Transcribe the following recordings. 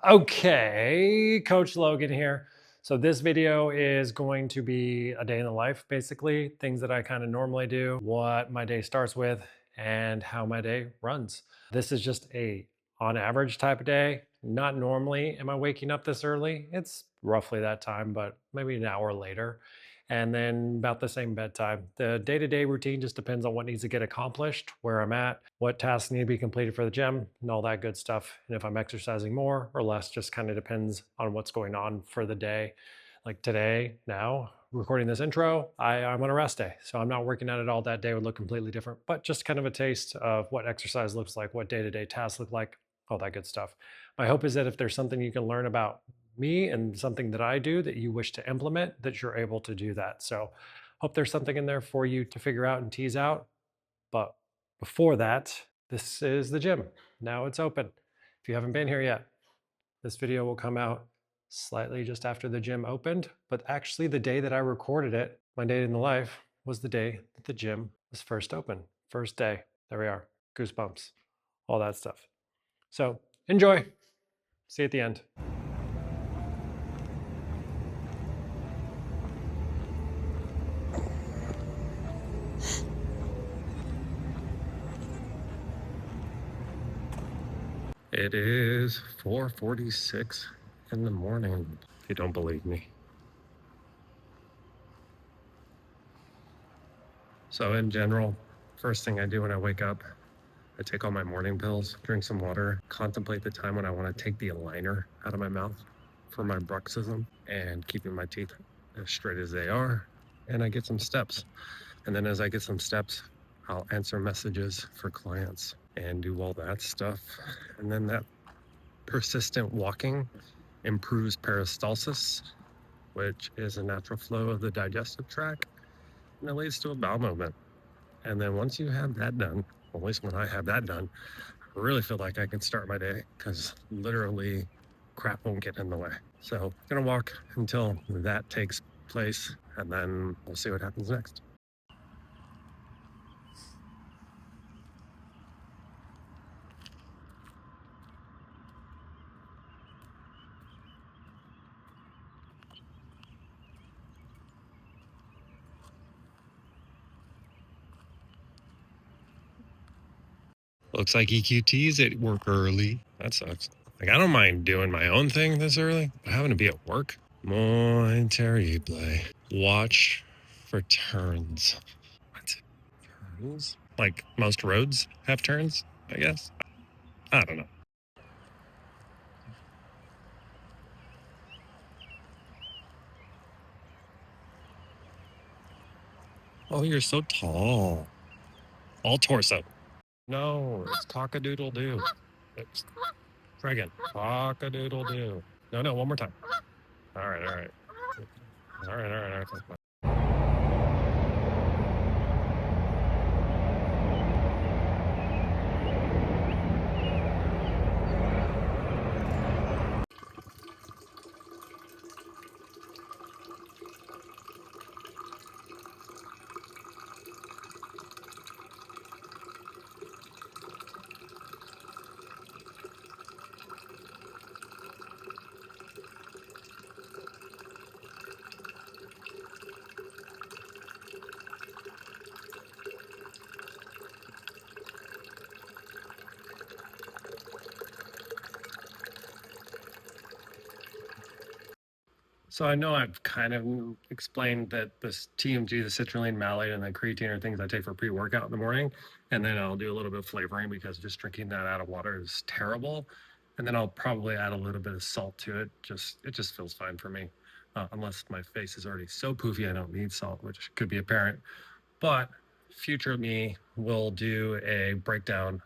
Okay, Coach Logan here. So this video is going to be a day in the life, basically, things that I kind of normally do, what my day starts with, and how my day runs. This is just a on average type of day. Not normally am I waking up this early. It's roughly that time, but maybe an hour later. And then about the same bedtime. The day-to-day routine just depends on what needs to get accomplished, where I'm at, what tasks need to be completed for the gym, and all that good stuff. And if I'm exercising more or less, just kind of depends on what's going on for the day. Like today, now recording this intro, I'm on a rest day. So I'm not working at it all. That day would look completely different, but just kind of a taste of what exercise looks like, what day-to-day tasks look like, all that good stuff. My hope is that if there's something you can learn about me and something that I do that you wish to implement, that you're able to do that. So hope there's something in there for you to figure out and tease out. But before that, this is the gym. Now it's open. If you haven't been here yet, this video will come out slightly just after the gym opened, but actually the day that I recorded it, my day in the life, was the day that the gym was first open. First day. There we are. Goosebumps. All that stuff. So enjoy. See you at the end. It is 4:46 in the morning, if you don't believe me. So in general, first thing I do when I wake up, I take all my morning pills, drink some water, contemplate the time when I want to take the aligner out of my mouth for my bruxism and keeping my teeth as straight as they are. And I get some steps. And then as I get some steps, I'll answer messages for clients and do all that stuff. And then that persistent walking improves peristalsis, which is a natural flow of the digestive tract, and it leads to a bowel movement. And then once you have that done, at least when I have that done, I really feel like I can start my day because literally crap won't get in the way. So I'm gonna walk until that takes place, and then we'll see what happens next. Looks like EQT's at work early. That sucks. Like, I don't mind doing my own thing this early, but having to be at work? Momentary play. Watch for turns. What? Turns? Like most roads have turns, I guess? I don't know. Oh, you're so tall. All torso. No, it's cock-a-doodle-doo. It's friggin' cock-a-doodle-doo. No, one more time. All right. All right. So I know I've kind of explained that this TMG, the citrulline malate, and the creatine are things I take for pre-workout in the morning, and then I'll do a little bit of flavoring because just drinking that out of water is terrible. And then I'll probably add a little bit of salt to it. It just feels fine for me, unless my face is already so poofy I don't need salt, which could be apparent. But future me will do a breakdown,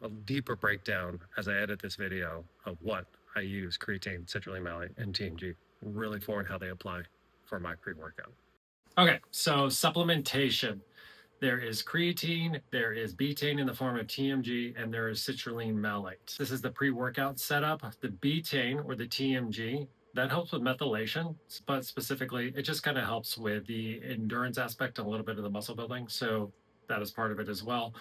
a deeper breakdown as I edit this video of what I use creatine, citrulline malate, and TMG really for and how they apply for my pre-workout. Okay, so supplementation. There is creatine, there is betaine in the form of TMG, and there is citrulline malate. This is the pre-workout setup. The betaine or the TMG, that helps with methylation, but specifically, it just kind of helps with the endurance aspect and a little bit of the muscle building. So that is part of it as well.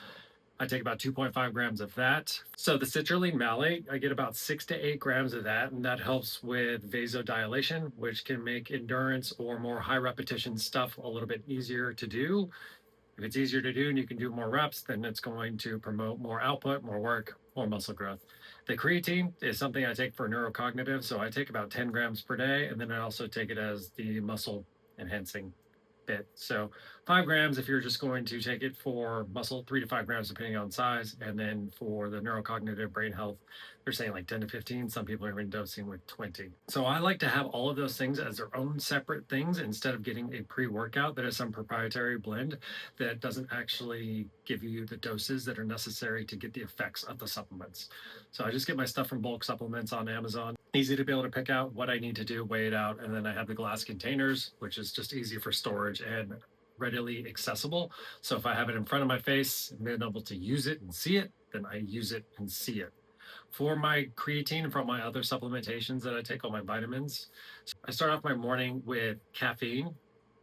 I take about 2.5 grams of that. So the citrulline malate, I get about 6 to 8 grams of that, and that helps with vasodilation, which can make endurance or more high repetition stuff a little bit easier to do. If it's easier to do and you can do more reps, then it's going to promote more output, more work, more muscle growth. The creatine is something I take for neurocognitive. So I take about 10 grams per day. And then I also take it as the muscle enhancing bit. So 5 grams if you're just going to take it for muscle, 3 to 5 grams depending on size. And then for the neurocognitive brain health, they're saying like 10 to 15. Some people are even dosing with 20. So I like to have all of those things as their own separate things instead of getting a pre-workout that is some proprietary blend that doesn't actually give you the doses that are necessary to get the effects of the supplements. So I just get my stuff from bulk supplements on Amazon. Easy to be able to pick out what I need to do, weigh it out, and then I have the glass containers, which is just easy for storage and readily accessible. So if I have it in front of my face and being able to use it and see it, then I use it and see it. For my creatine and from my other supplementations that I take, all my vitamins, I start off my morning with caffeine,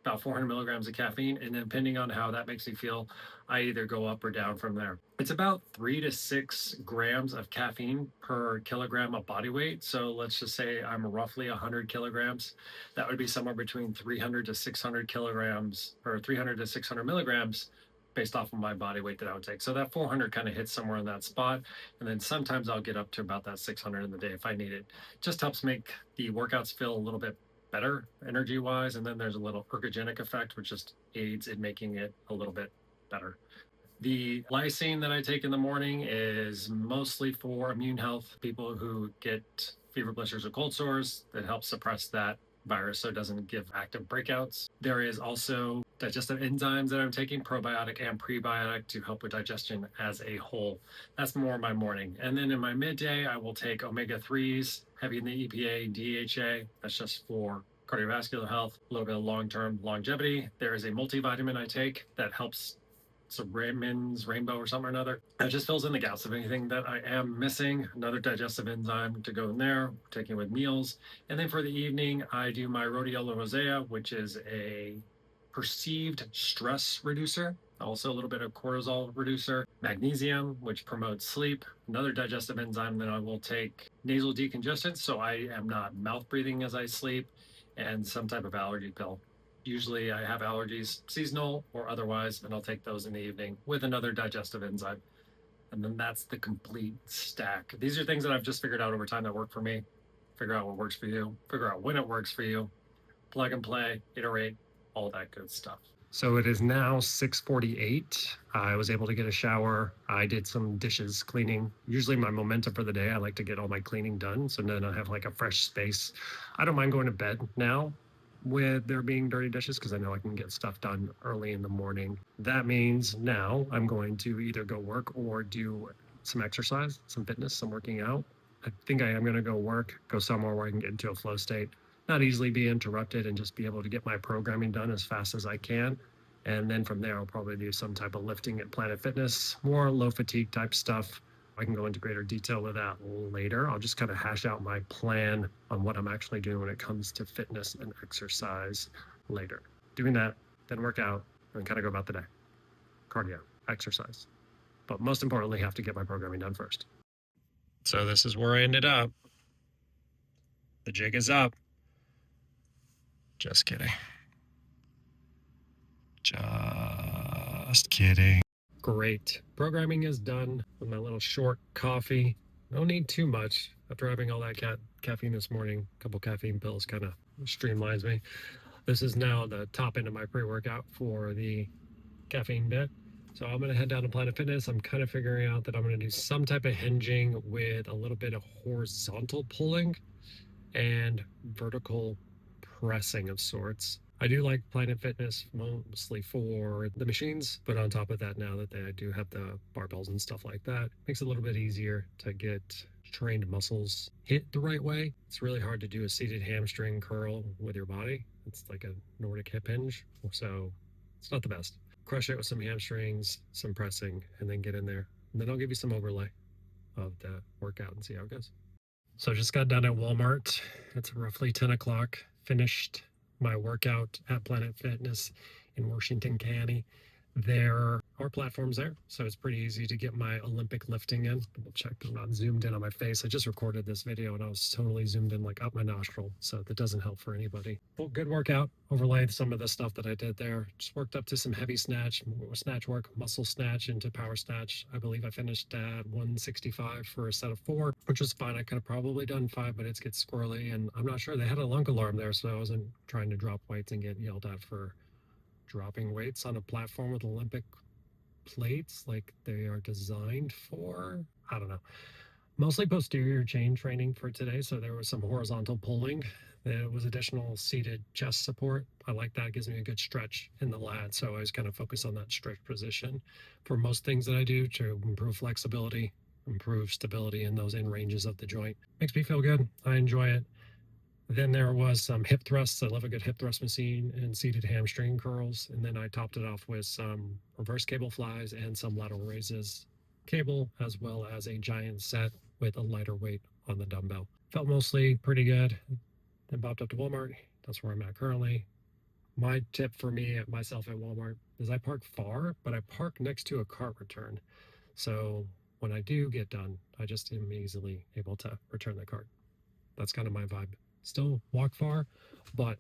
about 400 milligrams of caffeine, and then depending on how that makes me feel, I either go up or down from there. It's about 3 to 6 grams of caffeine per kilogram of body weight. So let's just say I'm roughly 100 kilograms. That would be somewhere between 300 to 600 kilograms or 300 to 600 milligrams based off of my body weight that I would take. So that 400 kind of hits somewhere in that spot. And then sometimes I'll get up to about that 600 in the day if I need it. Just helps make the workouts feel a little bit better energy wise. And then there's a little ergogenic effect, which just aids in making it a little bit better. The lysine that I take in the morning is mostly for immune health, people who get fever, blisters, or cold sores. That helps suppress that virus so it doesn't give active breakouts. There is also digestive enzymes that I'm taking, probiotic and prebiotic, to help with digestion as a whole. That's more my morning. And then in my midday, I will take omega-3s, heavy in the EPA, DHA. That's just for cardiovascular health, a little bit of long-term longevity. There is a multivitamin I take that helps, so Raymond's Rainbow or something or another. It just fills in the gaps of anything that I am missing. Another digestive enzyme to go in there, taking with meals. And then for the evening, I do my rhodiola rosea, which is a perceived stress reducer, also a little bit of cortisol reducer, magnesium, which promotes sleep, another digestive enzyme that I will take nasal decongestant, so I am not mouth breathing as I sleep, and some type of allergy pill. Usually I have allergies, seasonal or otherwise, and I'll take those in the evening with another digestive enzyme. And then that's the complete stack. These are things that I've just figured out over time that work for me. Figure out what works for you, figure out when it works for you, plug and play, iterate, all that good stuff. So it is now 6:48. I was able to get a shower. I did some dishes cleaning. Usually my momentum for the day, I like to get all my cleaning done. So then I have like a fresh space. I don't mind going to bed now with there being dirty dishes because I know I can get stuff done early in the morning. That means now I'm going to either go work or do some exercise, some fitness, some working out. I think I am going to go work, go somewhere where I can get into a flow state, not easily be interrupted, and just be able to get my programming done as fast as I can. And then from there, I'll probably do some type of lifting at Planet Fitness, more low fatigue type stuff. I can go into greater detail with that later. I'll just kind of hash out my plan on what I'm actually doing when it comes to fitness and exercise later. Doing that, then work out, and kind of go about the day. Cardio, exercise. But most importantly, have to get my programming done first. So this is where I ended up. The jig is up. Just kidding. Just kidding. Great. Programming is done with my little short coffee. No need too much. After having all that caffeine this morning, a couple caffeine pills kind of streamlines me. This is now the top end of my pre-workout for the caffeine bit. So I'm going to head down to Planet Fitness. I'm kind of figuring out that I'm going to do some type of hinging with a little bit of horizontal pulling and vertical pressing of sorts. I do like Planet Fitness mostly for the machines, but on top of that, now that I do have the barbells and stuff like that, makes it a little bit easier to get trained muscles hit the right way. It's really hard to do a seated hamstring curl with your body. It's like a Nordic hip hinge, so it's not the best. Crush it with some hamstrings, some pressing, and then get in there. And then I'll give you some overlay of the workout and see how it goes. So I just got done at Walmart. It's roughly 10 o'clock. Finished my workout at Planet Fitness in Washington County. There are platforms there, so it's pretty easy to get my Olympic lifting in. Double check I'm not zoomed in on my face. I just recorded this video and I was totally zoomed in like up my nostril, so that doesn't help for anybody. Well, good workout. Overlaid some of the stuff that I did there. Just worked up to some heavy snatch work, muscle snatch into power snatch. I believe I finished at 165 for a set of 4, which was fine. I could have probably done 5, but it gets squirrely, and I'm not sure. They had a lunk alarm there, so I wasn't trying to drop weights and get yelled at for dropping weights on a platform with Olympic plates like they are designed for. I don't know. Mostly posterior chain training for today, so there was some horizontal pulling. There was additional seated chest support. I like that. It gives me a good stretch in the lat, so I always kind of focus on that stretch position for most things that I do to improve flexibility, improve stability in those end ranges of the joint. Makes me feel good. I enjoy it. Then there was some hip thrusts. I love a good hip thrust machine and seated hamstring curls. And then I topped it off with some reverse cable flies and some lateral raises cable, as well as a giant set with a lighter weight on the dumbbell. Felt mostly pretty good. Then popped up to Walmart. That's where I'm at currently. My tip for me, myself at Walmart, is I park far, but I park next to a cart return. So when I do get done, I just am easily able to return the cart. That's kind of my vibe. Still walk far, but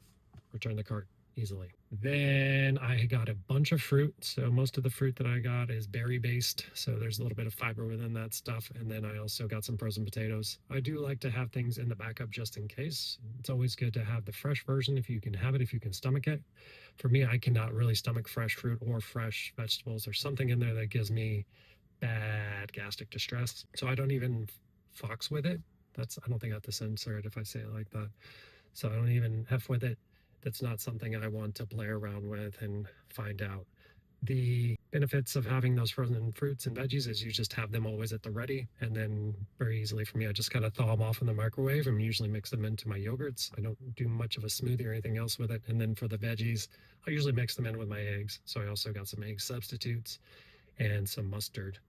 return the cart easily. Then I got a bunch of fruit. So most of the fruit that I got is berry based. So there's a little bit of fiber within that stuff. And then I also got some frozen potatoes. I do like to have things in the backup just in case. It's always good to have the fresh version if you can have it, if you can stomach it. For me, I cannot really stomach fresh fruit or fresh vegetables. There's something in there that gives me bad gastric distress. So I don't even fox with it. I don't think I have to censor it if I say it like that. So I don't even F with it. That's not something I want to play around with and find out. The benefits of having those frozen fruits and veggies is you just have them always at the ready. And then very easily for me, I just kind of thaw them off in the microwave and usually mix them into my yogurts. I don't do much of a smoothie or anything else with it. And then for the veggies, I usually mix them in with my eggs. So I also got some egg substitutes and some mustard,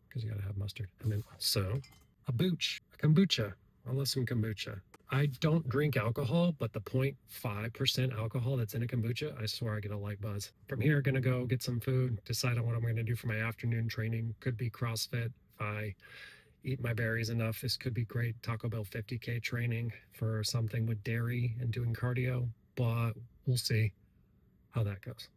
because you gotta have mustard. And then also a kombucha. I love some kombucha. I don't drink alcohol, but the 0.5% alcohol that's in a kombucha, I swear I get a light buzz. From here, gonna go get some food, decide on what I'm gonna do for my afternoon training. Could be CrossFit. If I eat my berries enough, this could be great Taco Bell 50K training for something with dairy and doing cardio, but we'll see how that goes.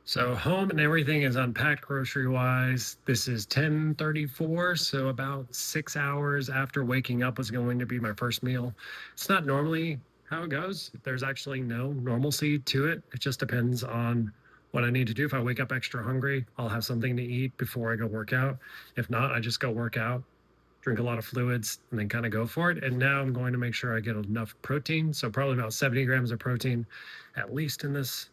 So home and everything is unpacked grocery wise. This is 10:34, so about 6 hours after waking up was going to be my first meal. It's not normally how it goes. There's actually no normalcy to it. It just depends on what I need to do. If I wake up extra hungry, I'll have something to eat before I go work out. If not, I just go work out, drink a lot of fluids, and then kind of go for it. And now I'm going to make sure I get enough protein. So probably about 70 grams of protein, at least in this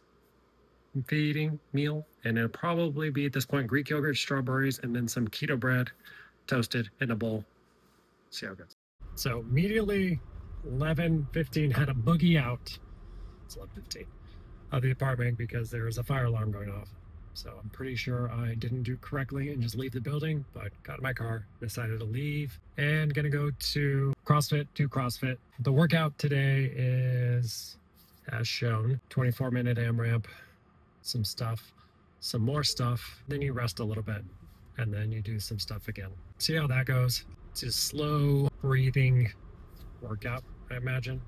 feeding meal, and it'll probably be at this point Greek yogurt, strawberries, and then some keto bread toasted in a bowl. See how it goes. So immediately 11:15 had a boogie out. It's 11:15 of the apartment because there was a fire alarm going off. So I'm pretty sure I didn't do correctly and just leave the building, but got in my car, decided to leave, and gonna go to CrossFit, do CrossFit. The workout today is, as shown, 24-minute AMRAP, some stuff, some more stuff, then you rest a little bit, and then you do some stuff again. See how that goes. It's a slow breathing workout, I imagine.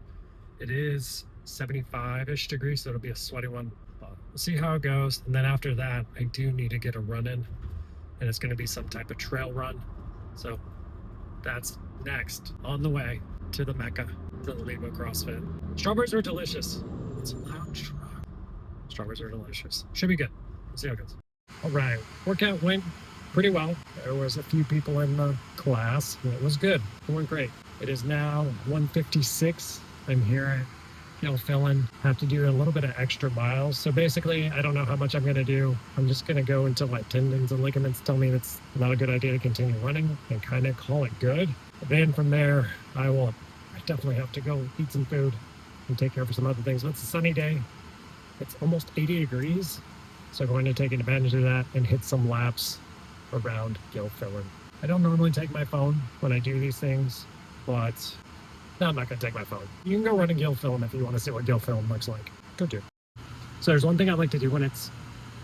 It is 75-ish degrees, so it'll be a sweaty one. But we'll see how it goes. And then after that, I do need to get a run in, and it's gonna be some type of trail run. So that's next on the way to the Mecca, to the Lima CrossFit. Strawberries are delicious. It's a loud truck. Strawberries are delicious. Should be good. We'll see how it goes. All right, workout went pretty well. There was a few people in the class, and it was good. It went great. It is now 1:56. I'm here at Gilfillan. Have to do a little bit of extra miles. So basically, I don't know how much I'm going to do. I'm just going to go until my tendons and ligaments tell me it's not a good idea to continue running and kind of call it good. Then from there, I definitely have to go eat some food and take care of some other things. But it's a sunny day. It's almost 80 degrees. So I'm going to take advantage of that and hit some laps around Gilfillan. I don't normally take my phone when I do these things, but no, I'm not going to take my phone. You can go run in Gilfillan if you want to see what Gilfillan looks like. Go do. So there's one thing I like to do when it's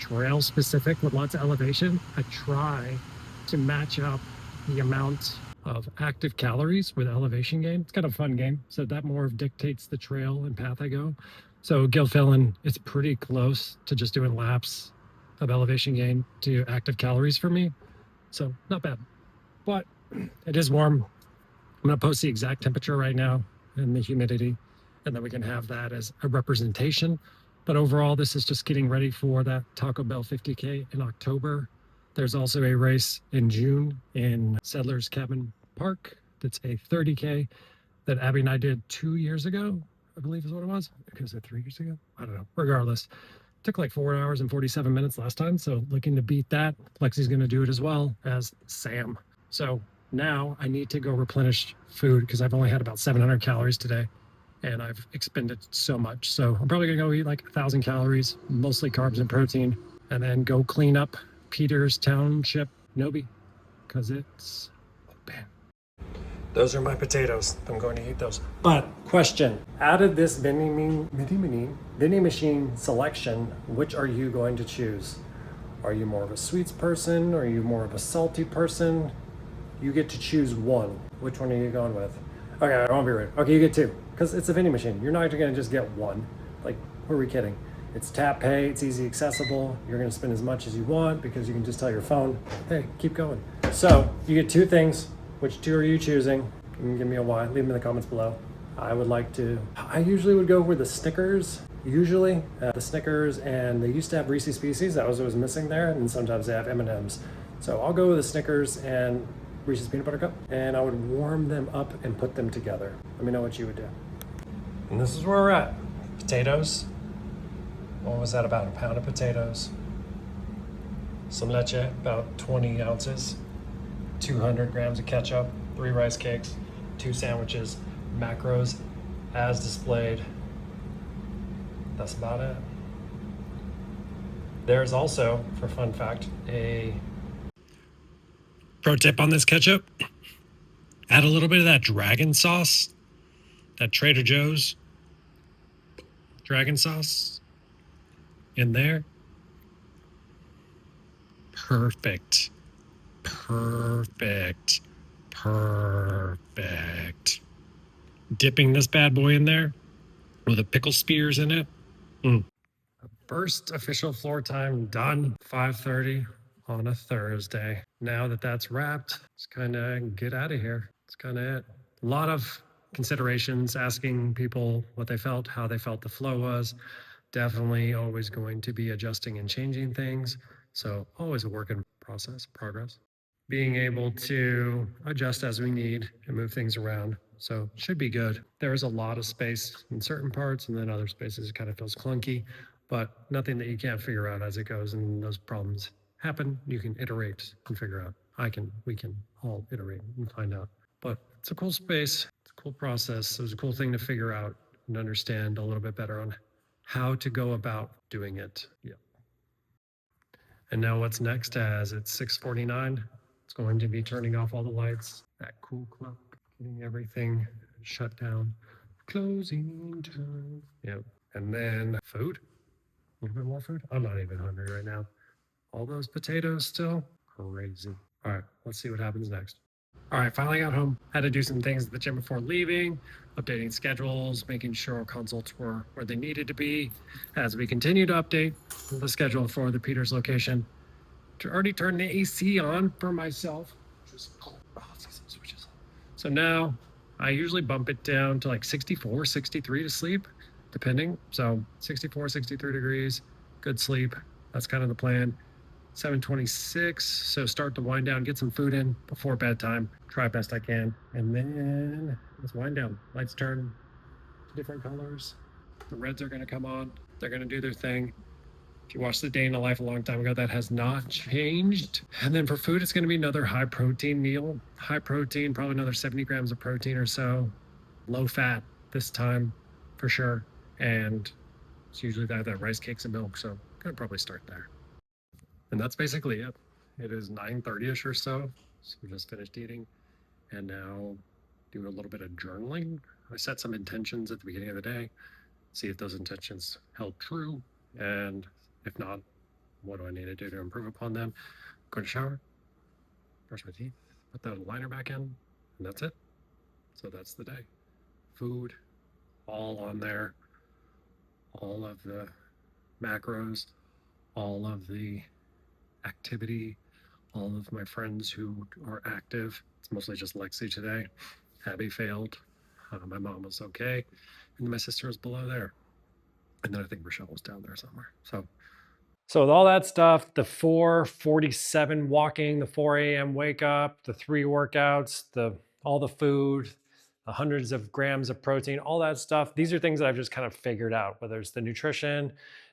trail specific with lots of elevation, I try to match up the amount of active calories with elevation gain. It's kind of a fun game. So that more dictates the trail and path I go. So Gilfillan, it's pretty close to just doing laps of elevation gain to active calories for me. So not bad, but it is warm. I'm going to post the exact temperature right now and the humidity, and then we can have that as a representation. But overall, this is just getting ready for that Taco Bell 50K in October. There's also a race in June in Settlers Cabin Park that's a 30K that Abby and I did 2 years ago, I believe is what it was. Was it 3 years ago? I don't know. Regardless, took like 4 hours and 47 minutes last time. So looking to beat that. Lexi's going to do it as well as Sam. So now I need to go replenish food because I've only had about 700 calories today and I've expended so much. So I'm probably gonna go eat like 1,000 calories, mostly carbs and protein, and then go clean up Peters Township, Nobi, because it's open. Those are my potatoes. I'm going to eat those. But question, out of this vending machine selection, which are you going to choose? Are you more of a sweets person? Are you more of a salty person? You get to choose one. Which one are you going with? Okay, I won't be rude. Okay, you get two, because it's a vending machine. You're not gonna just get one. Like, who are we kidding? It's tap pay, it's easy accessible. You're gonna spend as much as you want because you can just tell your phone, hey, keep going. So you get two things. Which two are you choosing? You can give me a why, leave them in the comments below. I usually would go with the Snickers. Usually, the Snickers, and they used to have Reese's Pieces. That was what was missing there, and sometimes they have M&Ms. So I'll go with the Snickers and Reese's Peanut Butter Cup, and I would warm them up and put them together. Let me know what you would do. And this is where we're at. Potatoes. What was that, about a pound of potatoes? Some leche, about 20 ounces. 200 grams of ketchup, 3 rice cakes, 2 sandwiches, macros as displayed. That's about it. There's also, for fun fact, a pro tip on this ketchup. Add a little bit of that dragon sauce, that Trader Joe's dragon sauce in there. Perfect. Perfect. Perfect. Dipping this bad boy in there with a pickle spears in it. First official floor time done, 5:30 on a Thursday. Now that that's wrapped, let's kind of get out of here. That's kind of it. A lot of considerations, asking people what they felt, how they felt the flow was. Definitely always going to be adjusting and changing things. So always a work in progress. Being able to adjust as we need and move things around. So should be good. There is a lot of space in certain parts, and then other spaces it kind of feels clunky, but nothing that you can't figure out as it goes. And those problems happen. You can iterate and figure out. We can all iterate and find out. But it's a cool space. It's a cool process. It was a cool thing to figure out and understand a little bit better on how to go about doing it. Yeah. And now what's next, as it's 6:49, it's going to be turning off all the lights at Cool Club, getting everything shut down. Closing time. Yep. And then food. A little bit more food. I'm not even hungry right now. All those potatoes still. Crazy. All right, let's see what happens next. All right, finally got home. Had to do some things at the gym before leaving, updating schedules, making sure consults were where they needed to be. As we continue to update the schedule for the Peters location, already turned the AC on for myself. Switches. So now I usually bump it down to like 64, 63 to sleep, depending. So 64, 63 degrees, good sleep. That's kind of the plan. 7:26, so start to wind down, get some food in before bedtime, try best I can, and then let's wind down. Lights turn to different colors. The reds are going to come on. They're going to do their thing. If you watched The Day in the Life a long time ago, that has not changed. And then for food, it's going to be another high protein meal. High protein, probably another 70 grams of protein or so. Low fat this time for sure. And it's usually that rice cakes and milk, so I'm going to probably start there. And that's basically it. It is 9:30ish or so. So we just finished eating and now do a little bit of journaling. I set some intentions at the beginning of the day, see if those intentions held true. And if not, What do I need to do to improve upon them? Go to shower, brush my teeth, put the liner back in, and that's it. So that's the day. Food, all on there, all of the macros, all of the activity, all of my friends who are active. It's mostly just Lexi today. Abby failed. My mom was okay. And my sister was below there. And then I think Rochelle was down there somewhere. So with all that stuff, the 4:47 walking, the 4 a.m. wake up, the 3 workouts, the all the food, the hundreds of grams of protein, all that stuff, these are things that I've just kind of figured out, whether it's the nutrition,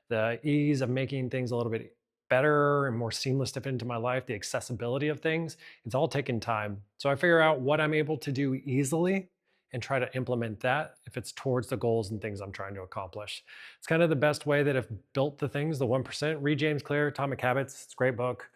the ease of making things a little bit better and more seamless to fit into my life, the accessibility of things, it's all taken time. So I figure out what I'm able to do easily and try to implement that if it's towards the goals and things I'm trying to accomplish. It's kind of the best way that have built the things, the 1%. Read James Clear, Atomic Habits. It's a great book.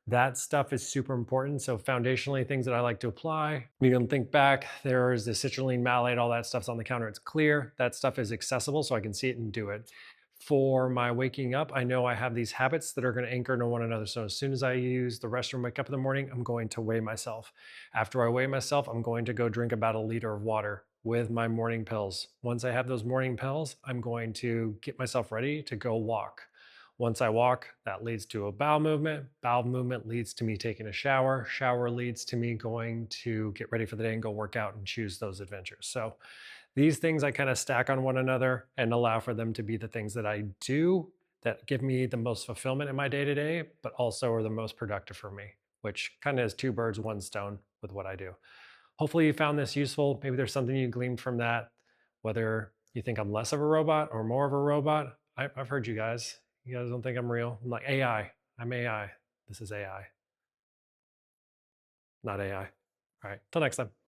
That stuff is super important. So foundationally, things that I like to apply. You can think back, there's the citrulline, malate, all that stuff's on the counter. It's clear. That stuff is accessible, so I can see it and do it. For my waking up, I know I have these habits that are going to anchor to one another. So as soon as I use the restroom, wake up in the morning, I'm going to weigh myself. After I weigh myself, I'm going to go drink about a liter of water with my morning pills. Once I have those morning pills, I'm going to get myself ready to go walk. Once I walk, that leads to a bowel movement. Bowel movement leads to me taking a shower. Shower leads to me going to get ready for the day and go work out and choose those adventures. So these things I kind of stack on one another and allow for them to be the things that I do that give me the most fulfillment in my day to day, but also are the most productive for me, which kind of is two birds, one stone with what I do. Hopefully, you found this useful. Maybe there's something you gleaned from that, whether you think I'm less of a robot or more of a robot. I've heard you guys. You guys don't think I'm real. I'm like AI. I'm AI. This is AI, not AI. All right. Till next time.